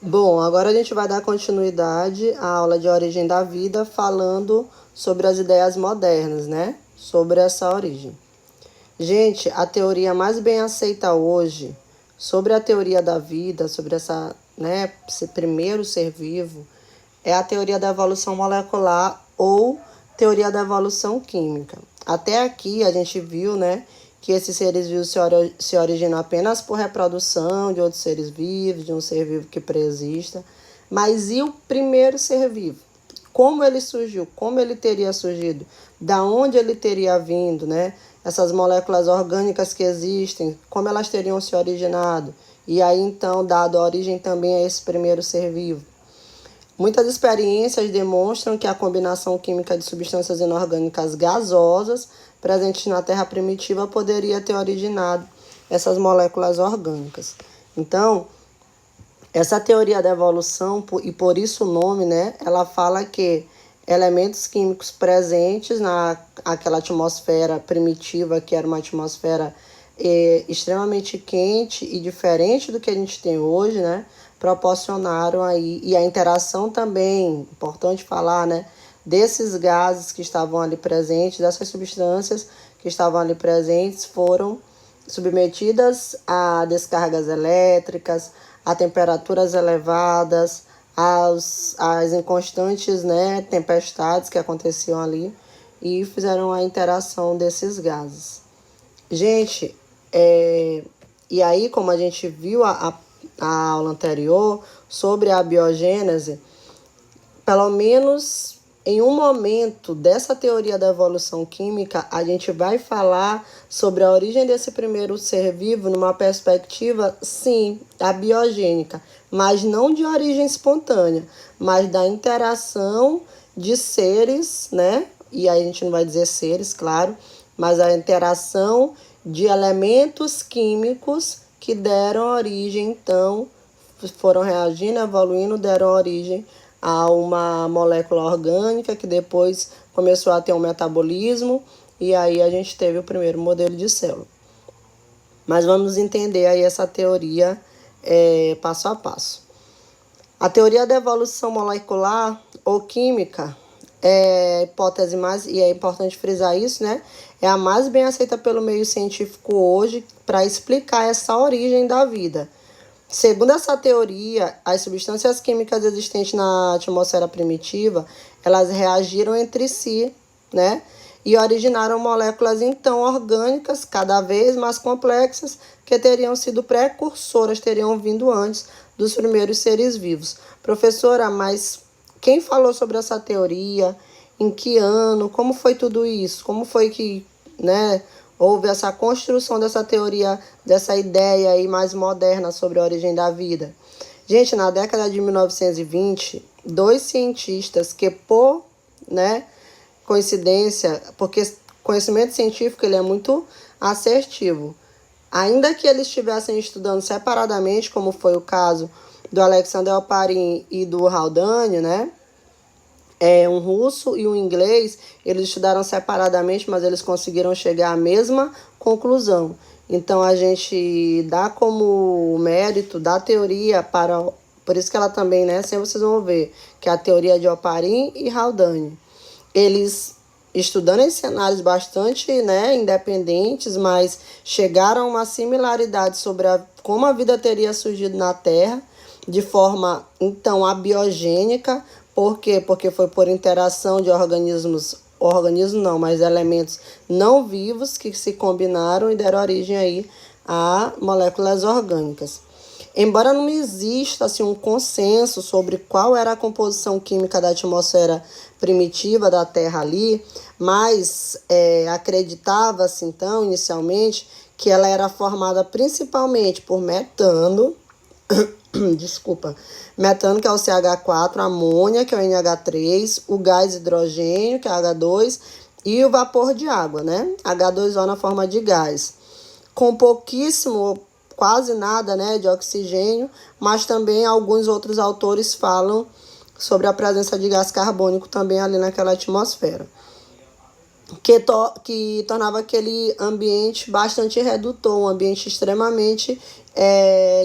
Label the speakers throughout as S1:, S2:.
S1: Bom, agora a gente vai dar continuidade à aula de origem da vida, falando sobre as ideias modernas, né? Sobre essa origem. Gente, a teoria mais bem aceita hoje sobre a teoria da vida, sobre esse primeiro ser vivo, é a teoria da evolução molecular ou teoria da evolução química. Até aqui a gente viu, né, que esses seres vivos se originam apenas por reprodução de outros seres vivos, de um ser vivo que preexista. Mas e o primeiro ser vivo? Como ele surgiu? Como ele teria surgido? Da onde ele teria vindo, né? Essas moléculas orgânicas que existem, como elas teriam se originado? E aí, então, dado a origem também a esse primeiro ser vivo. Muitas experiências demonstram que a combinação química de substâncias inorgânicas gasosas presentes na Terra primitiva poderia ter originado essas moléculas orgânicas. Então, essa teoria da evolução, e por isso o nome, né, ela fala que elementos químicos presentes naquela atmosfera primitiva, que era uma atmosfera extremamente quente e diferente do que a gente tem hoje, né, proporcionaram aí, e a interação também, importante falar, né, desses gases que estavam ali presentes, dessas substâncias que estavam ali presentes, foram submetidas a descargas elétricas, a temperaturas elevadas, às inconstantes, né, tempestades que aconteciam ali e fizeram a interação desses gases. Gente, e aí, como a gente viu a aula anterior sobre a biogênese, pelo menos em um momento dessa teoria da evolução química, a gente vai falar sobre a origem desse primeiro ser vivo numa perspectiva, sim, abiogênica, mas não de origem espontânea, mas da interação de seres, né? E aí a gente não vai dizer seres, claro, mas a interação de elementos químicos que deram origem, então, foram reagindo, evoluindo, deram origem a uma molécula orgânica que depois começou a ter um metabolismo e aí a gente teve o primeiro modelo de célula. Mas vamos entender aí essa teoria passo a passo. A teoria da evolução molecular ou química é a hipótese mais, e é importante frisar isso, né? É a mais bem aceita pelo meio científico hoje para explicar essa origem da vida. Segundo essa teoria, as substâncias químicas existentes na atmosfera primitiva, elas reagiram entre si, né? E originaram moléculas então orgânicas cada vez mais complexas que teriam sido precursoras, teriam vindo antes dos primeiros seres vivos. Professora, mas quem falou sobre essa teoria? Em que ano? Como foi tudo isso? Como foi que, né, houve essa construção dessa teoria, dessa ideia aí mais moderna sobre a origem da vida? Gente, na década de 1920, dois cientistas que coincidência, porque conhecimento científico ele é muito assertivo. Ainda que eles estivessem estudando separadamente, como foi o caso do Alexander Oparin e do Haldane, né? Um russo e um inglês, eles estudaram separadamente, mas eles conseguiram chegar à mesma conclusão. Então, a gente dá como mérito da teoria para... Por isso que ela também, né? Sempre vocês vão ver que é a teoria de Oparin e Haldane. Eles, estudando em cenários bastante, né, independentes, mas chegaram a uma similaridade sobre como a vida teria surgido na Terra, de forma, então, abiogênica. Por quê? Porque foi por interação de organismos não, mas elementos não vivos que se combinaram e deram origem aí a moléculas orgânicas. Embora não exista assim, um consenso sobre qual era a composição química da atmosfera primitiva da Terra ali, mas acreditava-se então, inicialmente, que ela era formada principalmente por metano, metano, que é o CH4, amônia, que é o NH3, o gás hidrogênio, que é o H2, e o vapor de água, né? H2O na forma de gás. Com pouquíssimo, quase nada, né, de oxigênio, mas também alguns outros autores falam sobre a presença de gás carbônico também ali naquela atmosfera, que tornava aquele ambiente bastante redutor, um ambiente extremamente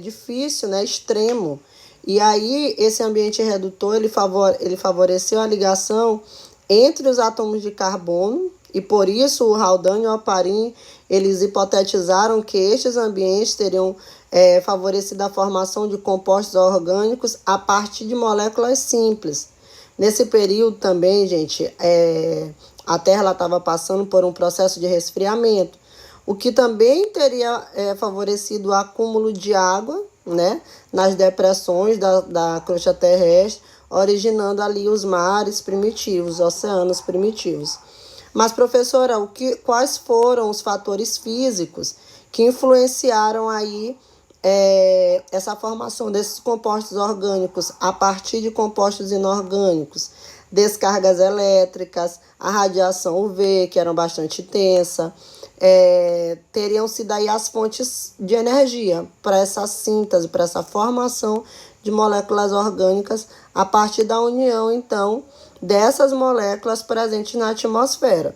S1: difícil, né, extremo. E aí, esse ambiente redutor, ele favoreceu a ligação entre os átomos de carbono, e por isso o Haldane e o Oparin, eles hipotetizaram que estes ambientes teriam favorecido a formação de compostos orgânicos a partir de moléculas simples. Nesse período também, gente, a Terra estava passando por um processo de resfriamento, o que também teria favorecido o acúmulo de água, né, nas depressões da crosta terrestre, originando ali os mares primitivos, os oceanos primitivos. Mas, professora, quais foram os fatores físicos que influenciaram aí essa formação desses compostos orgânicos a partir de compostos inorgânicos? Descargas elétricas, a radiação UV, que eram bastante intensa, teriam sido aí as fontes de energia para essa síntese, para essa formação de moléculas orgânicas a partir da união, então, dessas moléculas presentes na atmosfera.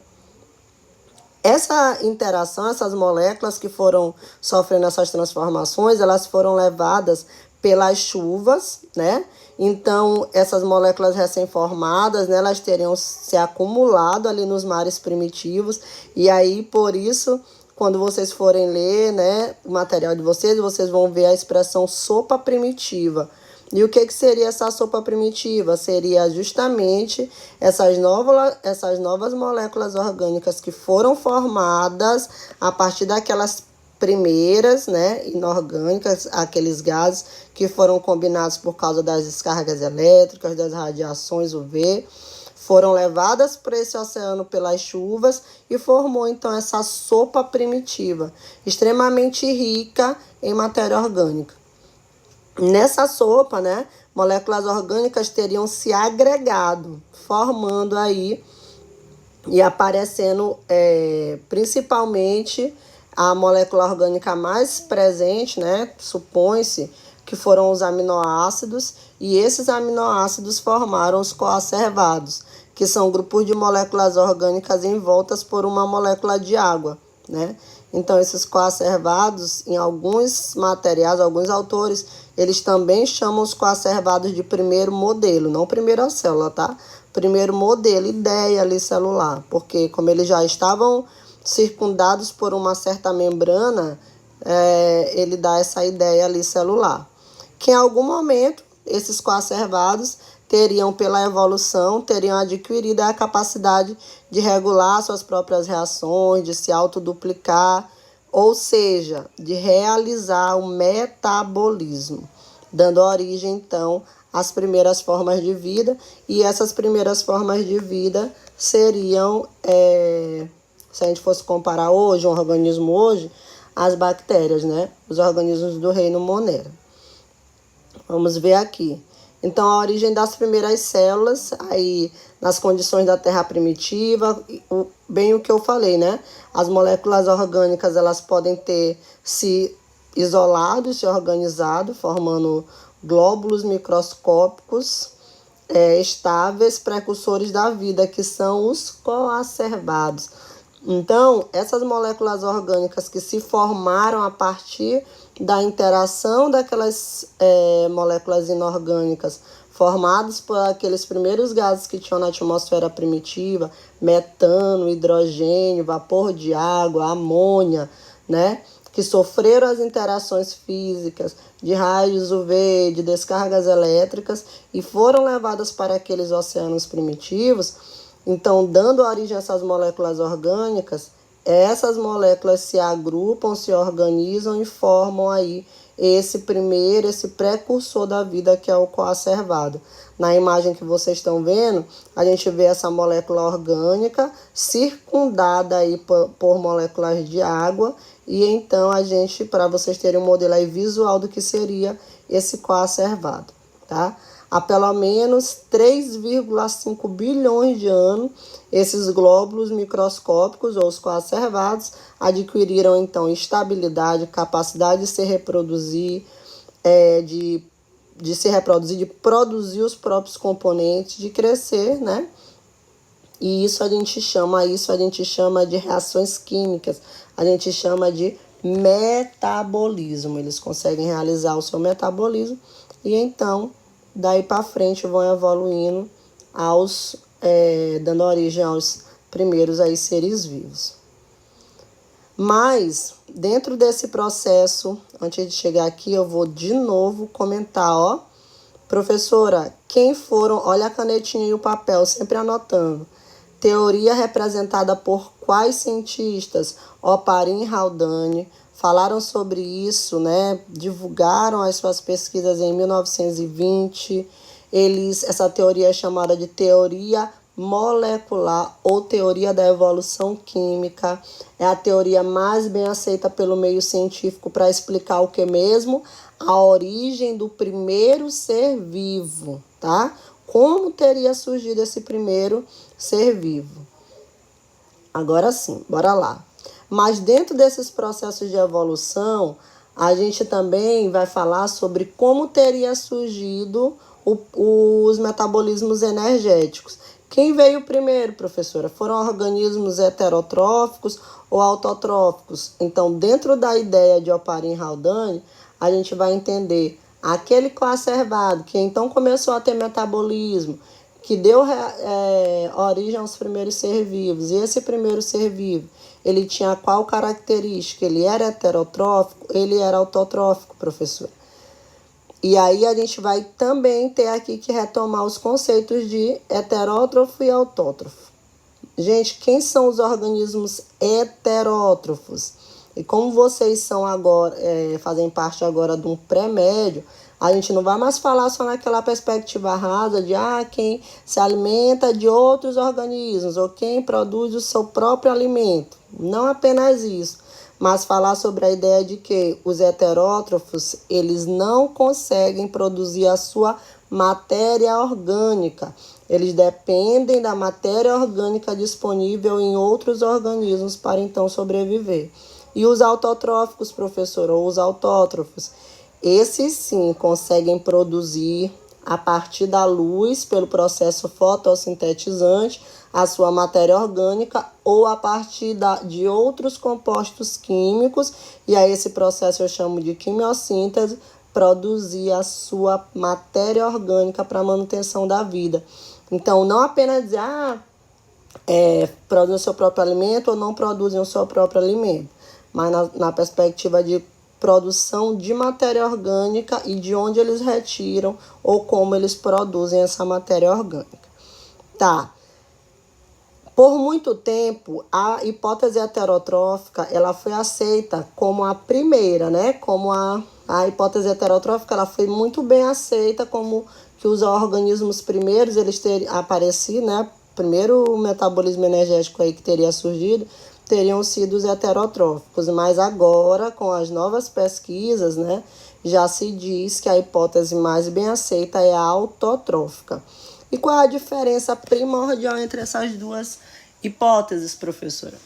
S1: Essa interação, essas moléculas que foram sofrendo essas transformações, elas foram levadas pelas chuvas, né? Então, essas moléculas recém-formadas, né, elas teriam se acumulado ali nos mares primitivos, e aí, por isso, quando vocês forem ler, né, o material de vocês vão ver a expressão sopa primitiva. E o que seria essa sopa primitiva? Seria justamente essas novas moléculas orgânicas que foram formadas a partir daquelas primeiras, né, inorgânicas, aqueles gases que foram combinados por causa das descargas elétricas, das radiações UV, foram levadas para esse oceano pelas chuvas e formou então essa sopa primitiva, extremamente rica em matéria orgânica. Nessa sopa, né, moléculas orgânicas teriam se agregado, formando aí e aparecendo principalmente a molécula orgânica mais presente, né, supõe-se que foram os aminoácidos, e esses aminoácidos formaram os coacervados, que são grupos de moléculas orgânicas envoltas por uma molécula de água, né? Então, esses coacervados, em alguns materiais, alguns autores, eles também chamam os coacervados de primeiro modelo, não primeira célula, tá? Primeiro modelo, ideia ali celular, porque como eles já estavam circundados por uma certa membrana, ele dá essa ideia ali celular. Que em algum momento, esses coacervados teriam, pela evolução, teriam adquirido a capacidade de regular suas próprias reações, de se autoduplicar, ou seja, de realizar o metabolismo, dando origem, então, às primeiras formas de vida, e essas primeiras formas de vida seriam, se a gente fosse comparar hoje, um organismo hoje, as bactérias, né? Os organismos do reino Monera. Vamos ver aqui. Então, a origem das primeiras células, aí nas condições da Terra primitiva, bem o que eu falei, né? As moléculas orgânicas, elas podem ter se isolado, se organizado, formando glóbulos microscópicos estáveis, precursores da vida, que são os coacervados. Então, essas moléculas orgânicas que se formaram a partir da interação daquelas moléculas inorgânicas formadas por aqueles primeiros gases que tinham na atmosfera primitiva, metano, hidrogênio, vapor de água, amônia, né? Que sofreram as interações físicas de raios UV, de descargas elétricas e foram levadas para aqueles oceanos primitivos. Então, dando origem a essas moléculas orgânicas, essas moléculas se agrupam, se organizam e formam aí esse precursor da vida, que é o coacervado. Na imagem que vocês estão vendo, a gente vê essa molécula orgânica circundada aí por moléculas de água, e então a gente, para vocês terem um modelo aí visual do que seria esse coacervado, tá? Há pelo menos 3,5 bilhões de anos, esses glóbulos microscópicos, ou os coacervados, adquiriram, então, estabilidade, capacidade de se reproduzir, de se reproduzir, de produzir os próprios componentes, de crescer, né? E isso a gente chama de reações químicas, a gente chama de metabolismo. Eles conseguem realizar o seu metabolismo e então, daí para frente, vão evoluindo dando origem aos primeiros aí seres vivos. Mas, dentro desse processo, antes de chegar aqui, eu vou de novo comentar, ó. Professora, quem foram, olha a canetinha e o papel, sempre anotando. Teoria representada por quais cientistas? Oparin e Haldane falaram sobre isso, né? Divulgaram as suas pesquisas em 1920. Essa teoria é chamada de teoria molecular ou teoria da evolução química. É a teoria mais bem aceita pelo meio científico para explicar o que mesmo? A origem do primeiro ser vivo, tá? Como teria surgido esse primeiro ser vivo? Agora sim, bora lá. Mas dentro desses processos de evolução, a gente também vai falar sobre como teria surgido os metabolismos energéticos. Quem veio primeiro, professora? Foram organismos heterotróficos ou autotróficos? Então, dentro da ideia de Oparin e Haldane, a gente vai entender aquele coacervado que então começou a ter metabolismo, que deu origem aos primeiros seres vivos. E esse primeiro ser vivo, ele tinha qual característica? Ele era heterotrófico, ele era autotrófico, professor. E aí a gente vai também ter aqui que retomar os conceitos de heterótrofo e autótrofo. Gente, quem são os organismos heterótrofos? E como vocês são agora, fazem parte agora de um pré-médio, a gente não vai mais falar só naquela perspectiva rasa de quem se alimenta de outros organismos ou quem produz o seu próprio alimento. Não apenas isso, mas falar sobre a ideia de que os heterótrofos, eles não conseguem produzir a sua matéria orgânica. Eles dependem da matéria orgânica disponível em outros organismos para então sobreviver. E os autotróficos, professor, ou os autótrofos, esses sim conseguem produzir a partir da luz, pelo processo fotossintetizante, a sua matéria orgânica ou a partir de outros compostos químicos, e a esse processo eu chamo de quimiossíntese, produzir a sua matéria orgânica para a manutenção da vida. Então, não apenas dizer, produzem o seu próprio alimento ou não produzem o seu próprio alimento, mas na perspectiva de produção de matéria orgânica e de onde eles retiram ou como eles produzem essa matéria orgânica. Tá. Por muito tempo, a hipótese heterotrófica, ela foi aceita como a primeira, né? Como a hipótese heterotrófica, ela foi muito bem aceita como que os organismos primeiros, eles aparecido, né? Primeiro metabolismo energético aí que teria surgido, teriam sido os heterotróficos, mas agora, com as novas pesquisas, né, já se diz que a hipótese mais bem aceita é a autotrófica. E qual é a diferença primordial entre essas duas hipóteses, professora?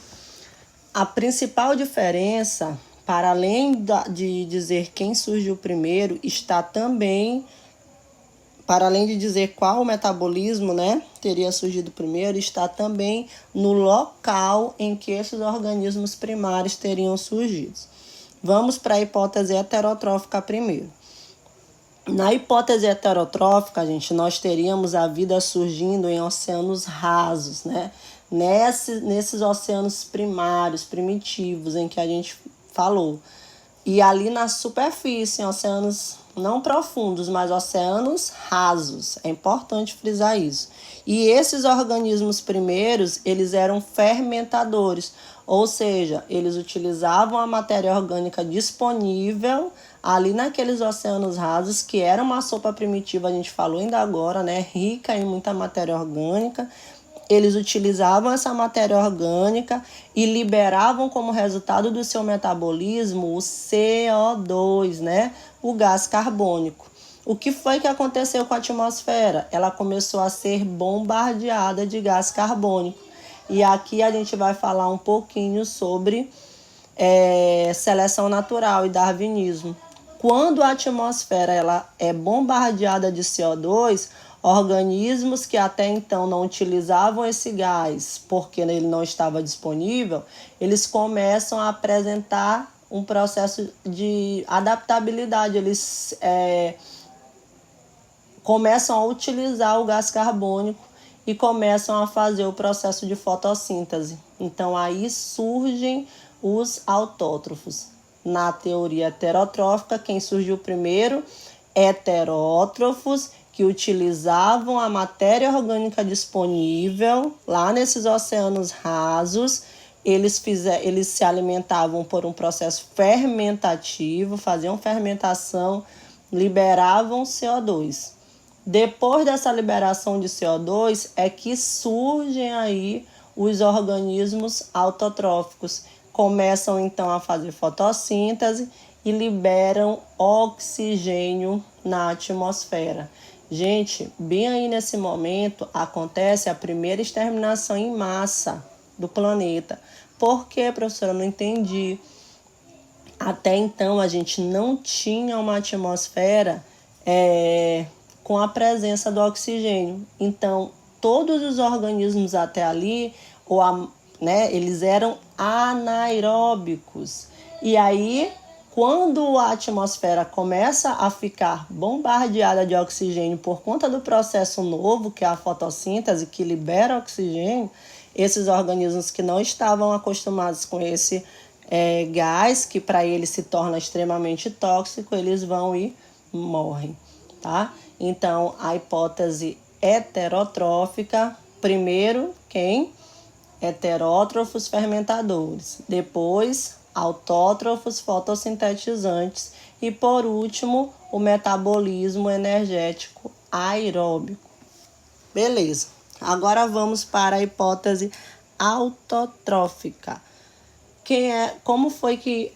S1: A principal diferença, para além de dizer quem surgiu primeiro, está também, para além de dizer qual o metabolismo, né, teria surgido primeiro, está também no local em que esses organismos primários teriam surgido. Vamos para a hipótese heterotrófica primeiro. Na hipótese heterotrófica, gente, nós teríamos a vida surgindo em oceanos rasos, né? Nesses oceanos primários, primitivos, em que a gente falou. E ali na superfície, em oceanos não profundos, mas oceanos rasos. É importante frisar isso. E esses organismos primeiros, eles eram fermentadores, ou seja, eles utilizavam a matéria orgânica disponível ali naqueles oceanos rasos, que era uma sopa primitiva, a gente falou ainda agora, né? Rica em muita matéria orgânica. Eles utilizavam essa matéria orgânica e liberavam como resultado do seu metabolismo o CO2, né? O gás carbônico. O que foi que aconteceu com a atmosfera? Ela começou a ser bombardeada de gás carbônico. E aqui a gente vai falar um pouquinho sobre seleção natural e darwinismo. Quando a atmosfera ela é bombardeada de CO2, organismos que até então não utilizavam esse gás porque ele não estava disponível, eles começam a apresentar um processo de adaptabilidade. Eles começam a utilizar o gás carbônico e começam a fazer o processo de fotossíntese. Então, aí surgem os autótrofos. Na teoria heterotrófica, quem surgiu primeiro? Heterótrofos, que utilizavam a matéria orgânica disponível lá nesses oceanos rasos. Eles se alimentavam por um processo fermentativo, faziam fermentação, liberavam CO2. Depois dessa liberação de CO2 é que surgem aí os organismos autotróficos. Começam então a fazer fotossíntese e liberam oxigênio na atmosfera. Gente, bem aí nesse momento acontece a primeira exterminação em massa do planeta. Por quê, professora? Eu não entendi. Até então a gente não tinha uma atmosfera com a presença do oxigênio. Então, todos os organismos até ali, eles eram anaeróbicos. E aí, quando a atmosfera começa a ficar bombardeada de oxigênio por conta do processo novo, que é a fotossíntese, que libera oxigênio, esses organismos que não estavam acostumados com esse gás, que para eles se torna extremamente tóxico, eles vão e morrem, tá? Então, a hipótese heterotrófica, primeiro, quem? Heterótrofos fermentadores, depois autótrofos fotossintetizantes e, por último, o metabolismo energético aeróbico. Beleza, agora vamos para a hipótese autotrófica. Como foi que,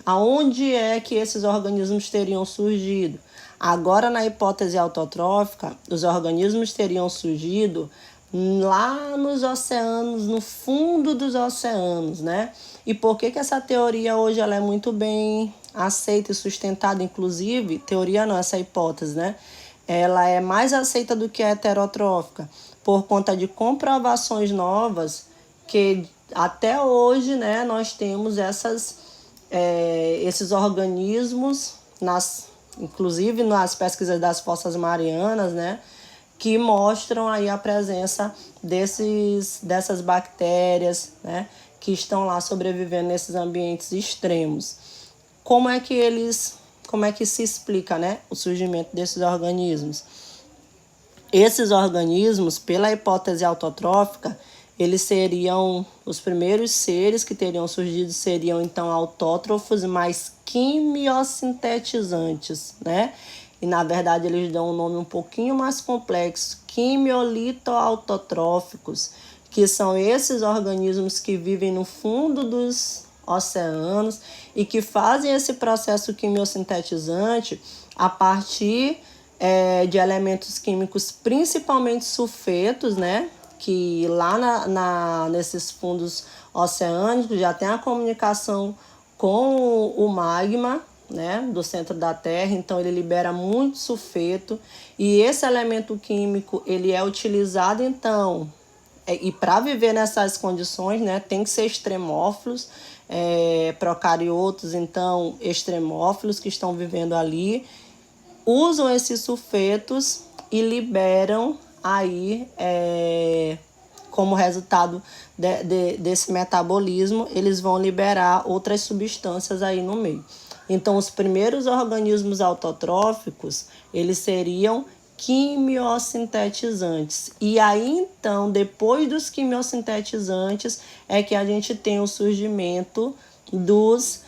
S1: aonde é que esses organismos teriam surgido? Agora, na hipótese autotrófica, os organismos teriam surgido lá nos oceanos, no fundo dos oceanos, né? E por que essa teoria hoje ela é muito bem aceita e sustentada? Inclusive, teoria não, essa hipótese, né? Ela é mais aceita do que a heterotrófica, por conta de comprovações novas que até hoje, né, nós temos esses organismos, inclusive nas pesquisas das fossas marianas, né, que mostram aí a presença dessas bactérias, né, que estão lá sobrevivendo nesses ambientes extremos. Como é que se explica, né, o surgimento desses organismos? Esses organismos, pela hipótese autotrófica, eles seriam, os primeiros seres que teriam surgido seriam então autótrofos, mas quimiosintetizantes, né? E na verdade eles dão um nome um pouquinho mais complexo, quimiolitoautotróficos, que são esses organismos que vivem no fundo dos oceanos e que fazem esse processo quimiosintetizante a partir de elementos químicos, principalmente sulfetos, né? Que lá nesses fundos oceânicos já tem a comunicação com o magma, né, do centro da Terra, então ele libera muito sulfeto e esse elemento químico ele é utilizado então, e para viver nessas condições, né, tem que ser extremófilos, procariotos, então extremófilos que estão vivendo ali, usam esses sulfetos e liberam aí, como resultado desse metabolismo, eles vão liberar outras substâncias aí no meio. Então, os primeiros organismos autotróficos, eles seriam quimiosintetizantes. E aí, então, depois dos quimiosintetizantes, é que a gente tem o surgimento dos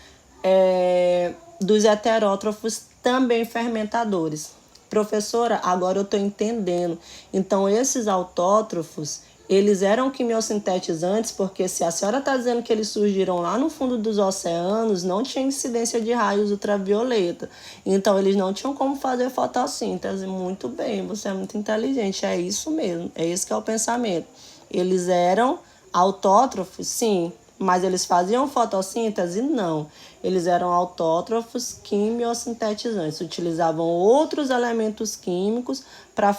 S1: heterótrofos também fermentadores. Professora, agora eu estou entendendo. Então, esses autótrofos, eles eram quimiosintetizantes porque se a senhora está dizendo que eles surgiram lá no fundo dos oceanos, não tinha incidência de raios ultravioleta. Então, eles não tinham como fazer fotossíntese. Muito bem, você é muito inteligente. É isso mesmo, é esse que é o pensamento. Eles eram autótrofos, sim, mas eles faziam fotossíntese? Não. Eles eram autótrofos quimiosintetizantes, utilizavam outros elementos químicos para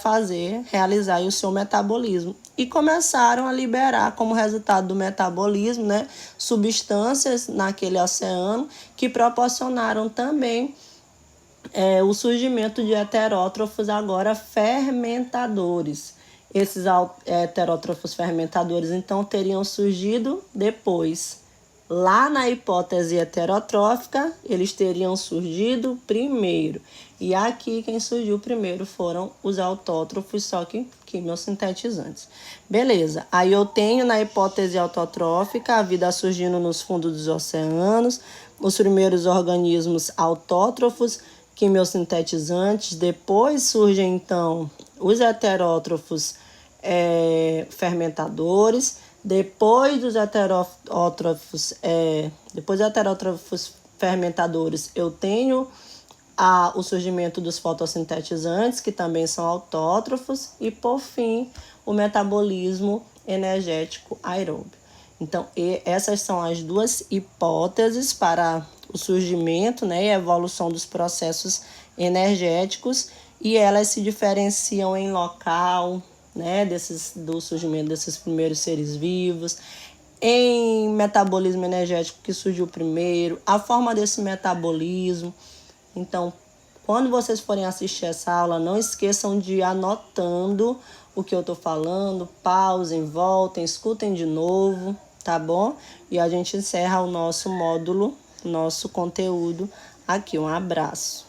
S1: realizar o seu metabolismo. E começaram a liberar, como resultado do metabolismo, né, substâncias naquele oceano que proporcionaram também o surgimento de heterótrofos agora fermentadores. Esses heterótrofos fermentadores, então, teriam surgido depois. Lá na hipótese heterotrófica, eles teriam surgido primeiro. E aqui, quem surgiu primeiro foram os autótrofos, só que quimiosintetizantes. Beleza, aí eu tenho na hipótese autotrófica a vida surgindo nos fundos dos oceanos, os primeiros organismos autótrofos, quimiosintetizantes, depois surgem, então, os heterótrofos fermentadores, depois dos heterótrofos fermentadores, eu tenho o surgimento dos fotossintetizantes, que também são autótrofos, e, por fim, o metabolismo energético aeróbio. Então, essas são as duas hipóteses para o surgimento, né, e a evolução dos processos energéticos, e elas se diferenciam em local, né, do surgimento desses primeiros seres vivos, em metabolismo energético que surgiu primeiro, a forma desse metabolismo. Então, quando vocês forem assistir essa aula, não esqueçam de ir anotando o que eu estou falando, pausem, voltem, escutem de novo, tá bom? E a gente encerra o nosso módulo, nosso conteúdo aqui. Um abraço.